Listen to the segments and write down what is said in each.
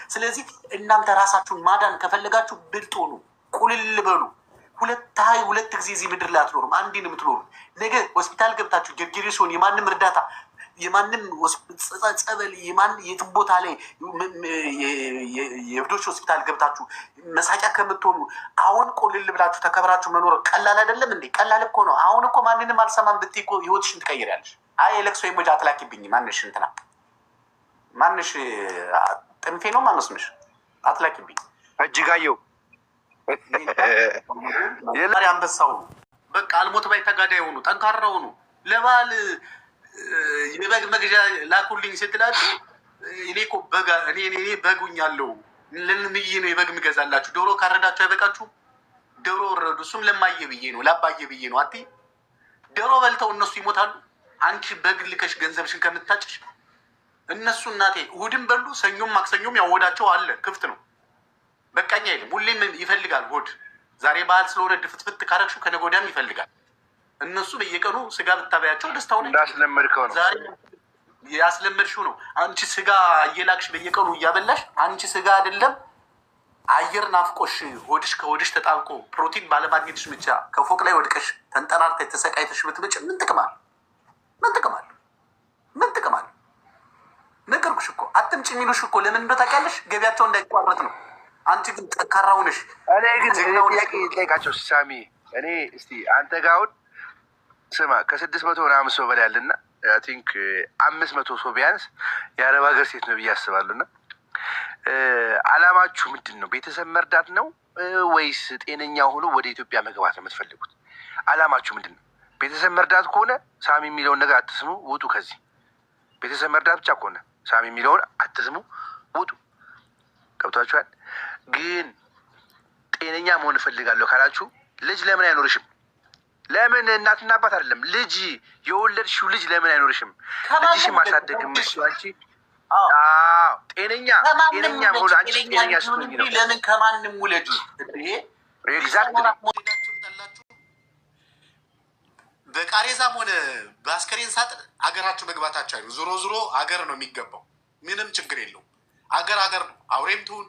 ስለዚህ እናንተ ራሳችሁን ማዳን ከፈለጋችሁ ብልጥ ሆኑ፣ ቁልል በሉ። ሁለት ጊዜ እዚህ ምድር ላይ አትኖሩም፣ አንዴ ነው የምትኖሩት። ነገ ሆስፒታል ገብታችሁ ጌርጌሪ ሲሆን የማንም እርዳታ የማንም ጸበል የትም ቦታ ላይ የእብዶች ሆስፒታል ገብታችሁ መሳቂያ ከምትሆኑ አሁን ቁልል ብላችሁ ተከብራችሁ መኖር ቀላል አይደለም እንዴ? ቀላል እኮ ነው። አሁን እኮ ማንንም አልሰማም ብትይ እኮ ህይወትሽን ትቀይሪያለሽ። አይ የለቅሶ ኢሞጂ አትላኪብኝ። ማንሽ እንትና ማንሽ ጥንፌ ነው ማነስምሽ አትላኪብኝ። እጅጋየው የዛሬ አንበሳው በቃ አልሞት ባይ ተጋዳይ ሆኑ፣ ጠንካራ ሆኑ። ለባል የበግ መግዣ ላኩልኝ ስትላችሁ እኔ እኮ እኔ በጉኛለሁ ለምዬ ነው የበግ ምገዛላችሁ። ዶሮ ካረዳችሁ አይበቃችሁ? ዶሮ ወረዱ። እሱም ለማየ ብዬ ነው ላባየ ብዬ ነው። አትይ ዶሮ በልተው እነሱ ይሞታሉ። አንቺ በግ ልከሽ ገንዘብሽን ከምታጭሽ እነሱ እናቴ እሑድን በሉ ሰኞም ማክሰኞም ያወዳቸው አለ ክፍት ነው። በቃኛ የለም። ሁሌም ይፈልጋል ሆድ። ዛሬ በዓል ስለሆነ ድፍትፍት ካረግሽው ከነገ ወዲያም ይፈልጋል። እነሱ በየቀኑ ስጋ ብታበያቸው ደስታው ነው። እንዳስለመድከው ነው። ዛሬ ያስለመድሽው ነው። አንቺ ስጋ እየላክሽ በየቀኑ እያበላሽ አንቺ ስጋ አይደለም አየር ናፍቆሽ ሆድሽ ከሆድሽ ተጣብቆ ፕሮቲን ባለማግኘትሽ ብቻ ከፎቅ ላይ ወድቀሽ ተንጠራርተሽ ተሰቃይተሽ ብትመጭ ምን ጥቅም አለ? ምን ጥቅም አለ? ምን ጥቅም አለ? ነገርኩሽ እኮ አትምጭ የሚሉሽ እኮ ለምን እንደው ታውቂያለሽ? ገቢያቸው እንዳይቋረጥ ነው። አንቺ ግን ጠንካራ ሆነሽ እኔ ግን ጥያቄ ጠይቃቸው ሳሚ። እኔ እስቲ አንተ ጋር አሁን ስማ ከ600 ምናምን ሰው በላይ ያለና አይ ቲንክ 500 ሰው ቢያንስ የአረብ ሀገር ሴት ነው ብዬ አስባለሁ። እና አላማችሁ ምንድን ነው? ቤተሰብ መርዳት ነው ወይስ ጤነኛ ሆኖ ወደ ኢትዮጵያ መግባት ነው የምትፈልጉት? አላማችሁ ምንድን ነው? ቤተሰብ መርዳት ከሆነ ሳሚ የሚለውን ነገር አትስሙ፣ ውጡ ከዚህ። ቤተሰብ መርዳት ብቻ ከሆነ ሳሚ የሚለውን አትስሙ፣ ውጡ። ገብቷችኋል? ግን ጤነኛ መሆን እፈልጋለሁ ካላችሁ ልጅ ለምን አይኖርሽም? ለምን እናትና አባት አይደለም ልጅ የወለድሽው ልጅ ለምን አይኖርሽም? ልጅሽን ማሳደግ የምትችይው አንቺ ጤነኛ መሆን አንቺ ጤነኛ ስትሆኚ ነው። ለምን ከማንም ውለዱ። በቃሬዛም ሆነ በአስከሬን ሳጥን አገራችሁ መግባታችሁ አይደል? ዞሮ ዞሮ አገር ነው የሚገባው። ምንም ችግር የለውም። አገር ነው። አውሬም ትሁን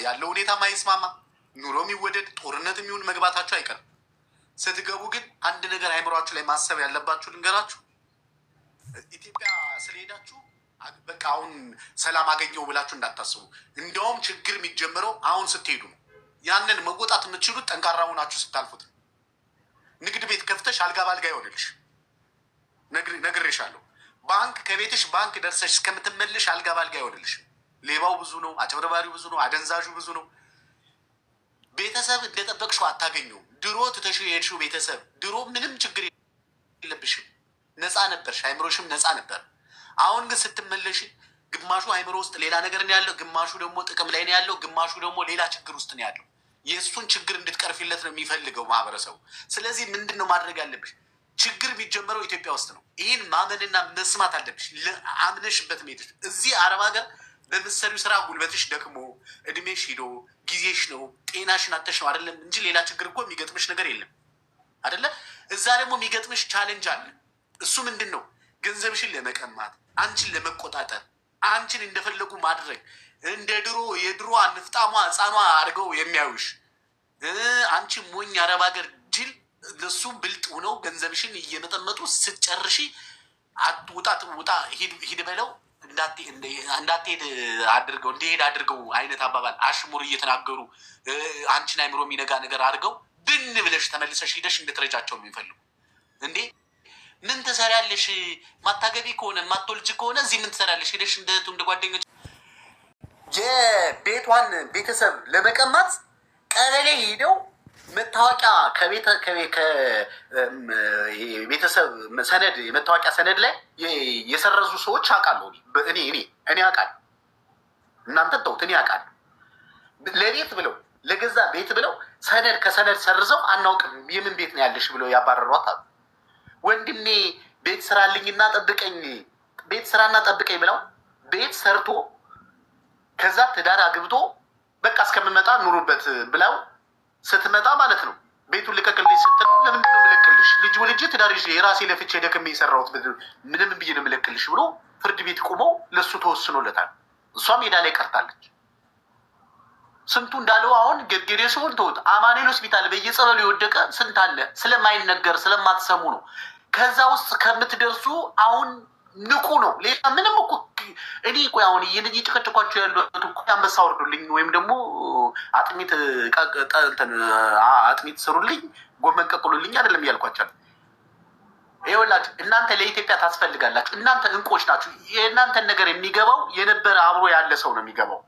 ያለው ሁኔታ ማይስማማ ኑሮ የሚወደድ ጦርነት የሚሆን መግባታችሁ አይቀርም። ስትገቡ ግን አንድ ነገር አይምሯችሁ ላይ ማሰብ ያለባችሁ ልንገራችሁ። ኢትዮጵያ ስለሄዳችሁ በቃ አሁን ሰላም አገኘው ብላችሁ እንዳታስቡ። እንደውም ችግር የሚጀምረው አሁን ስትሄዱ ነው። ያንን መወጣት የምትችሉት ጠንካራ ሆናችሁ ስታልፉት ነው። ንግድ ቤት ከፍተሽ አልጋ ባልጋ ይሆንልሽ ነግሬሻለሁ። ባንክ ከቤትሽ ባንክ ደርሰሽ እስከምትመልሽ አልጋ ባልጋ ይሆንልሽ። ሌባው ብዙ ነው፣ አጭበርባሪው ብዙ ነው፣ አደንዛዡ ብዙ ነው። ቤተሰብ እንደጠበቅሽው አታገኘውም። ድሮ ትተሽው የሄድሽው ቤተሰብ ድሮ ምንም ችግር የለብሽም፣ ነፃ ነበርሽ፣ አይምሮሽም ነፃ ነበር። አሁን ግን ስትመለሽ ግማሹ አይምሮ ውስጥ ሌላ ነገር ነው ያለው፣ ግማሹ ደግሞ ጥቅም ላይ ነው ያለው፣ ግማሹ ደግሞ ሌላ ችግር ውስጥ ነው ያለው። የእሱን ችግር እንድትቀርፊለት ነው የሚፈልገው ማህበረሰቡ። ስለዚህ ምንድን ነው ማድረግ ያለብሽ? ችግር የሚጀመረው ኢትዮጵያ ውስጥ ነው። ይህን ማመንና መስማት አለብሽ። አምነሽበት ሄድሽ። እዚህ አረብ ሀገር በምትሰሪው ስራ ጉልበትሽ ደክሞ እድሜሽ ሂዶ ጊዜሽ ነው ጤናሽን አተሽ ነው አይደለም እንጂ ሌላ ችግር እኮ የሚገጥምሽ ነገር የለም አይደለ? እዛ ደግሞ የሚገጥምሽ ቻሌንጅ አለ። እሱ ምንድን ነው? ገንዘብሽን ለመቀማት፣ አንቺን ለመቆጣጠር፣ አንቺን እንደፈለጉ ማድረግ፣ እንደ ድሮ የድሮ ንፍጣሟ ህፃኗ አድርገው የሚያዩሽ አንቺ ሞኝ አረብ ሀገር ጅል ለሱ ብልጥ ሆነው ገንዘብሽን እየመጠመጡ ስትጨርሺ ውጣ ሂድ በለው እንዳትሄድ አድርገው እንዲሄድ አድርገው አይነት አባባል አሽሙር እየተናገሩ አንቺን አይምሮ የሚነጋ ነገር አድርገው ብን ብለሽ ተመልሰሽ ሂደሽ እንድትረጃቸው የሚፈልጉ እንዴ ምን ትሰሪያለሽ? ማታገቢ ከሆነ ማትወልጅ ከሆነ እዚህ ምን ትሰሪያለሽ? ሄደሽ እንደ ጓደኞች የቤቷን ቤተሰብ ለመቀማት ቀበሌ ሄደው መታወቂያ ከቤተሰብ ሰነድ የመታወቂያ ሰነድ ላይ የሰረዙ ሰዎች አውቃለሁ። እኔ አውቃለሁ። እናንተ ተውት፣ እኔ አውቃለሁ። ለቤት ብለው ለገዛ ቤት ብለው ሰነድ ከሰነድ ሰርዘው አናውቅም የምን ቤት ነው ያለሽ ብለው ያባረሯት አሉ። ወንድሜ ቤት ስራልኝና ጠብቀኝ፣ ቤት ስራና ጠብቀኝ ብለው ቤት ሰርቶ ከዛ ትዳር አግብቶ በቃ እስከምመጣ ኑሩበት ብለው ስትመጣ ማለት ነው ቤቱን ልቀቅልኝ ስትለው ለምንድን ነው የምለቅልሽ? ልጅ ወልጄ ትዳር ይዤ የራሴ ለፍቼ ደክሜ የሰራሁት ምንም ብዬ ነው የምለቅልሽ ብሎ ፍርድ ቤት ቆመው ለእሱ ተወስኖለታል። እሷ ሜዳ ላይ ቀርታለች። ስንቱ እንዳለው አሁን ገርጌሬ ሲሆን ተውት። አማኑኤል ሆስፒታል በየጸበሉ የወደቀ ስንት አለ። ስለማይነገር ስለማትሰሙ ነው። ከዛ ውስጥ ከምትደርሱ አሁን ንቁ ነው። ሌላ ምንም እኮ እኔ እኮ አሁን እየጨቀጨቋቸው ያሉት እኮ አንበሳ ወርዱልኝ ወይም ደግሞ አጥሚት ስሩልኝ፣ ጎመን ቀቅሉልኝ አይደለም እያልኳቸው። ይኸውላችሁ እናንተ ለኢትዮጵያ ታስፈልጋላችሁ። እናንተ እንቆች ናችሁ። የእናንተን ነገር የሚገባው የነበረ አብሮ ያለ ሰው ነው የሚገባው።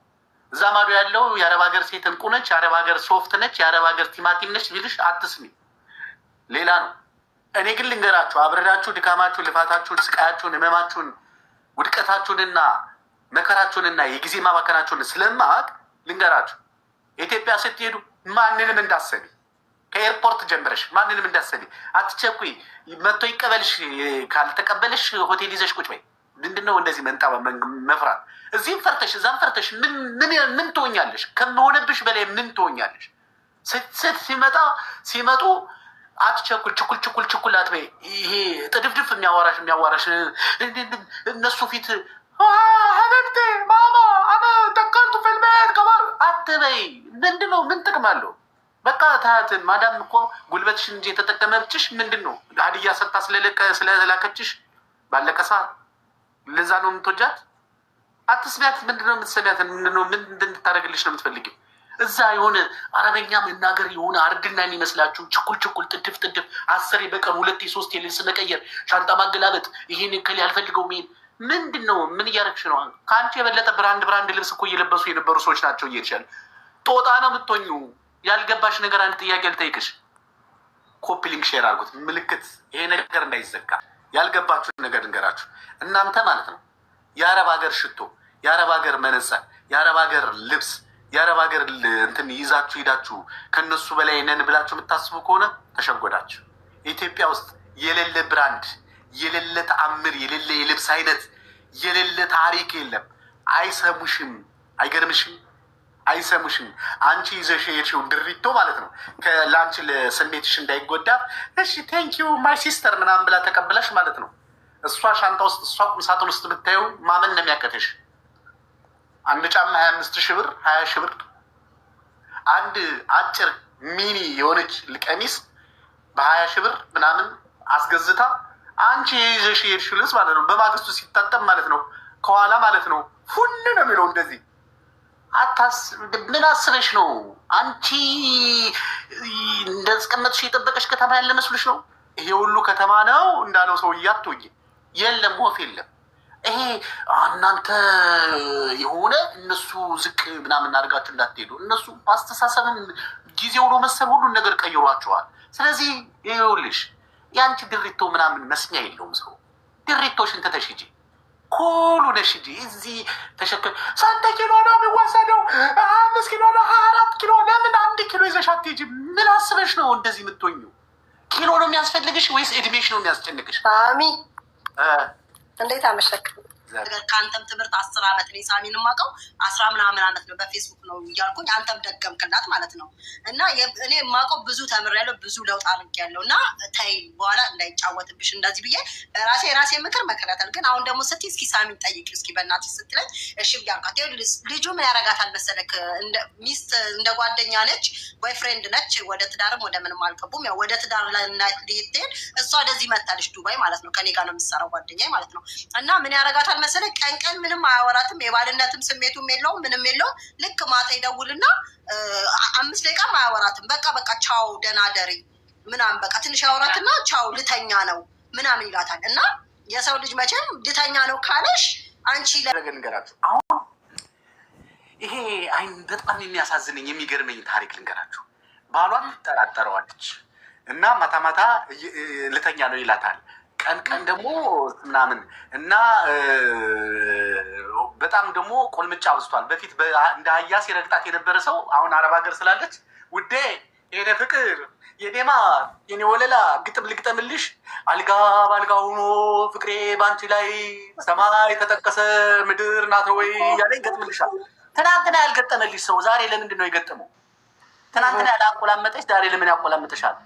እዛ ማዶ ያለው የአረብ ሀገር ሴት እንቁ ነች፣ የአረብ ሀገር ሶፍት ነች፣ የአረብ ሀገር ቲማቲም ነች ቢልሽ አትስሚ። ሌላ ነው። እኔ ግን ልንገራችሁ፣ አብረዳችሁ ድካማችሁን፣ ልፋታችሁን፣ ስቃያችሁን፣ ህመማችሁን፣ ውድቀታችሁንና መከራችሁንና የጊዜ ማባከናችሁን ስለማቅ ልንገራችሁ፣ ኢትዮጵያ ስትሄዱ ማንንም እንዳሰቢ፣ ከኤርፖርት ጀምረሽ ማንንም እንዳሰቢ አትቸኩይ። መጥቶ ይቀበልሽ፣ ካልተቀበልሽ ሆቴል ይዘሽ ቁጭ በይ። ምንድነው እንደዚህ መንጣ መፍራት? እዚህም ፈርተሽ እዛም ፈርተሽ ምን ትሆኛለሽ? ከመሆነብሽ በላይ ምን ትሆኛለሽ? ሲመጡ አትቸኩል፣ ችኩል አትበይ። ይሄ ጥድፍድፍ የሚያዋራሽ እነሱ ፊት ሀበብቴ ማማ ተከልቱ ፈልበት ከባር አትበይ። ምንድነው? ምን ጥቅም አለው? በቃ ታያትን ማዳም እኮ ጉልበትሽን እንጂ የተጠቀመብችሽ ምንድን ነው? ሀዲያ ሰጥታ ስለላከችሽ ባለቀ ሰዓት ለዛ ነው የምትወጃት። አትስሚያት። ምንድነው የምትሰሚያት? ምንድነው ምን እንድታደርግልሽ ነው የምትፈልጊው? እዛ የሆነ አረበኛ መናገር የሆነ አርድና የሚመስላችሁ ችኩል ጥድፍ 10 በቀን 2 3 ልብስ መቀየር፣ ሻንጣ ማገላበጥ፣ ይሄን ክል ያልፈልገው ምን ምንድን ነው? ምን እያደረግሽ ነው? ከአንቺ የበለጠ ብራንድ ልብስ እኮ እየለበሱ የነበሩ ሰዎች ናቸው እየሄድሻል። ጦጣ ነው የምትሆኙ። ያልገባሽ ነገር አንድ ጥያቄ ልጠይቅሽ። ኮፒ ሊንክ ሼር አድርጉት፣ ምልክት ይሄ ነገር እንዳይዘጋ። ያልገባችሁ ነገር ልንገራችሁ። እናንተ ማለት ነው የአረብ ሀገር ሽቶ፣ የአረብ ሀገር መነጽር፣ የአረብ ሀገር ልብስ፣ የአረብ ሀገር እንትን ይዛችሁ ሄዳችሁ ከነሱ በላይ ነን ብላችሁ የምታስቡ ከሆነ ተሸጎዳችሁ። ኢትዮጵያ ውስጥ የሌለ ብራንድ፣ የሌለ ተአምር፣ የሌለ የልብስ አይነት፣ የሌለ ታሪክ የለም። አይሰሙሽም። አይገርምሽም? አይሰሙሽም። አንቺ ይዘሽ የሄድሽው ድሪቶ ማለት ነው ለአንቺ ለስሜትሽ እንዳይጎዳ እሺ ቴንኪዩ ማይ ሲስተር ምናምን ብላ ተቀብለሽ ማለት ነው። እሷ ሻንጣ ውስጥ እሷ ቁምሳጥን ውስጥ ብታየው ማመን ነው የሚያቀተሽ። አንድ ጫማ 25 ሺህ ብር 20 ሺህ ብር፣ አንድ አጭር ሚኒ የሆነች ቀሚስ በ20 ሺህ ብር ምናምን አስገዝታ አንቺ ይዘሽ የሄድሽው ልብስ ማለት ነው በማግስቱ ሲታጠብ ማለት ነው ከኋላ ማለት ነው ፉን ነው የሚለው እንደዚህ። ምን አስበሽ ነው አንቺ እንደስቀመጥሽ የጠበቀሽ ከተማ ያለ መስሎሽ ነው? ይሄ ሁሉ ከተማ ነው እንዳለው ሰው እያትወኝ የለም፣ ወፍ የለም። ይሄ እናንተ የሆነ እነሱ ዝቅ ምናምን አድርጋችሁ እንዳትሄዱ። እነሱ አስተሳሰብን ጊዜው ነው መሰል ሁሉን ነገር ቀይሯቸዋል። ስለዚህ ይኸውልሽ የአንቺ ድሪቶ ምናምን መስሚያ የለውም። ሰው ድሪቶሽን ትተሽ ሂጂ፣ ኩሉ ነሽ ሂጂ። እዚህ ተሸከም 3 ኪሎ ነው የሚወሰደው፣ 5 ኪሎ ነው 24 ኪሎ። ለምን 1 ኪሎ ይዘሽ አትሄጂ? ምን አስበሽ ነው እንደዚህ የምትሆኙ? ኪሎ ነው የሚያስፈልግሽ ወይስ እድሜሽ ነው የሚያስጨንቅሽ? ሳሚ እንዴት አመሸክ? ከአንተም ትምህርት 10 ዓመት ነው ሳሚን የማውቀው 10 ምናምን ዓመት ነው በፌስቡክ ነው እያልኩኝ አንተም ደገምክላት ማለት ነው። እና እኔ የማውቀው ብዙ ተምሬያለሁ፣ ብዙ ለውጥ አድርጌያለሁ። እና ተይ በኋላ እንዳይጫወትብሽ እንደዚህ ብዬ ራሴ ምክር መከራታል። ግን አሁን ደግሞ ስትይ እስኪ ሳሚን ጠይቂ እስኪ በእናትሽ ስትለኝ እሺ ብያልኳት። ልጁ ምን ያረጋታል መሰለክ? ሚስት እንደ ጓደኛ ነች፣ ቦይ ፍሬንድ ነች። ወደ ትዳርም ወደ ምንም አልቀቡም። ያው ወደ ትዳር ልትሄድ እሷ ወደዚህ መታለች ዱባይ ማለት ነው። ከኔ ጋር ነው የምትሰራው ጓደኛ ማለት ነው። እና ምን ያረጋታል መሰለህ? ቀን ምንም አያወራትም፣ የባልነትም ስሜቱም የለውም፣ ምንም የለውም። ልክ ማታ ይደውልና 5 ደቂቃም አያወራትም። በቃ ቻው ደህና ደሪ ምናምን በቃ ትንሽ ያወራትና ቻው ልተኛ ነው ምናምን ይላታል። እና የሰው ልጅ መቼም ልተኛ ነው ካለሽ አንቺ ልንገራችሁ። አሁን ይሄ በጣም የሚያሳዝነኝ የሚገርመኝ ታሪክ ልንገራችሁ። ባሏን ትጠራጠረዋለች እና ማታ ልተኛ ነው ይላታል። ቀን ደግሞ ምናምን እና በጣም ደግሞ ቁልምጫ አብዝቷል። በፊት እንደ አህያ ሲረግጣት የነበረ ሰው አሁን አረብ ሀገር ስላለች ውዴ የኔ ፍቅር የኔ ማር የኔ ወለላ ግጥም ልግጠምልሽ አልጋ ባልጋ ሆኖ ፍቅሬ ባንቺ ላይ ሰማይ ተጠቀሰ ምድር ናት ወይ ያለ ይገጥምልሻል። ትናንትና ያልገጠመልሽ ሰው ዛሬ ለምንድን ነው የገጠመው? ትናንትና ያላቆላመጠሽ ዛሬ ለምን ያቆላመጠሻል?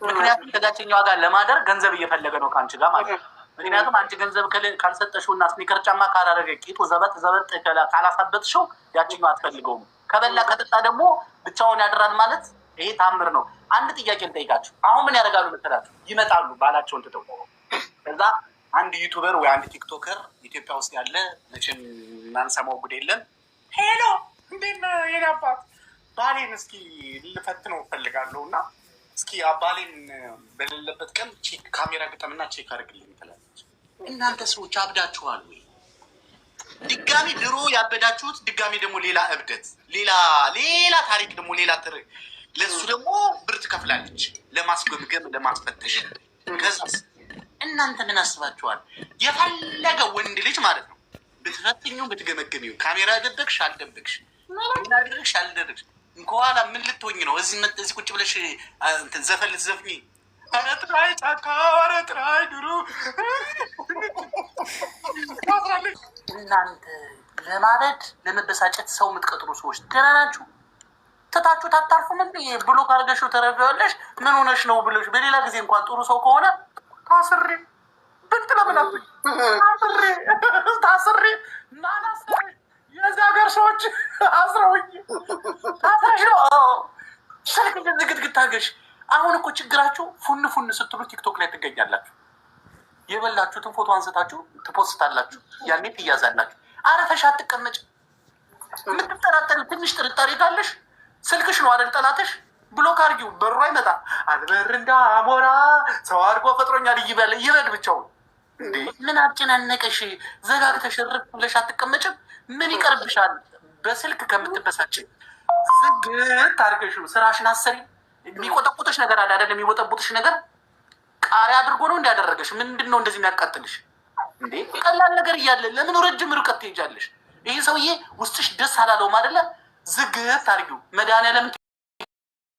ምክንያቱም ከዛችኛዋ ጋር ለማደር ገንዘብ እየፈለገ ነው ከአንቺ ጋር ማለት ነው። ምክንያቱም አንቺ ገንዘብ ካልሰጠሽው እና ስኒከር ጫማ ካላረገ ቂጡ ዘበጥ ካላሳበጥሽው ያችኛው አትፈልገውም። ከበላ ከጠጣ ደግሞ ብቻውን ያድራል ማለት ይሄ ታምር ነው። አንድ ጥያቄ ልጠይቃችሁ። አሁን ምን ያደርጋሉ መሰላችሁ? ይመጣሉ ባላቸውን ትተው። ከዛ አንድ ዩቱበር ወይ አንድ ቲክቶከር ኢትዮጵያ ውስጥ ያለ መቼም እናንሰማው ጉድ የለም። ሄሎ እንዴት ነህ የኔ አባት፣ ባሌን እስኪ ልፈትነው እፈልጋለሁ እና እስኪ አባሌን በሌለበት ቀን ቼክ ካሜራ ግጠምና ቼክ አድርግልኝ ትላለች። እናንተ ሰዎች አብዳችኋል ወይ? ድጋሚ ድሮ ያበዳችሁት ድጋሚ ደግሞ ሌላ እብደት፣ ሌላ ታሪክ ደግሞ ሌላ ለሱ ደግሞ ብር ትከፍላለች ለማስገምገም ለማስፈተሽ። ከዛስ እናንተ ምን አስባችኋል? የፈለገ ወንድ ልጅ ማለት ነው ብትፈትኙ ብትገመገሚው ካሜራ ደበቅሽ አልደበቅሽ ምን አደረግሽ አልደረግሽ እንከኋላ ምን ልትሆኝ ነው? እዚህ ቁጭ ብለሽ እንትን ዘፈን ልትዘፍኝ? ኧረ ጥራይ ጫካ፣ ኧረ ጥራይ ድሩ። እናንተ ለማበድ ለመበሳጨት ሰው የምትቀጥሩ ሰዎች ደህና ናችሁ? ትታችሁ ታታርፉም እንዴ? ብሎ ካርገሽው ተረዳዋለሽ። ምን ሆነሽ ነው ብሎሽ በሌላ ጊዜ እንኳን ጥሩ ሰው ከሆነ ታስሬ ብንት ለምናት ታስሬ ናናስሬ የዚህ ሀገር ሰዎች አስረውኝ ታስረሽ ነው ስልክ ዝግትግት ታገሽ። አሁን እኮ ችግራችሁ ፉን ስትሉ ቲክቶክ ላይ ትገኛላችሁ። የበላችሁትን ፎቶ አንስታችሁ ትፖስታላችሁ። ያኔ ትያዛላችሁ። አረፈሽ አትቀመጭ። የምትጠራጠሪ ትንሽ ጥርጣሬ ካለሽ ስልክሽ ነው አይደል ጠላትሽ። ብሎክ አድርጊው። በሩ አይመጣ አልበር እንዳሞራ ሰው አድርጎ ፈጥሮኛል ይበል ብቻውን። እንዴ ምን አጨናነቀሽ? ዘጋግተሽ እርፍ ብለሽ አትቀመጭም? ምን ይቀርብሻል? በስልክ ከምትበሳጭ ዝግት አድርገሽው ስራሽን አሰሪ። የሚቆጠቁጥሽ ነገር አለ አይደል? የሚወጠቡጥሽ ነገር ቃሪያ አድርጎ ነው እንዲያደረገሽ። ምንድን ነው እንደዚህ የሚያቃጥልሽ? እንዴ ቀላል ነገር እያለ ለምን ረጅም ርቀት ትሄጃለሽ? ይህ ሰውዬ ውስጥሽ ደስ አላለውም አይደለ? ዝግት አድርጊው። መድኃኒዓለም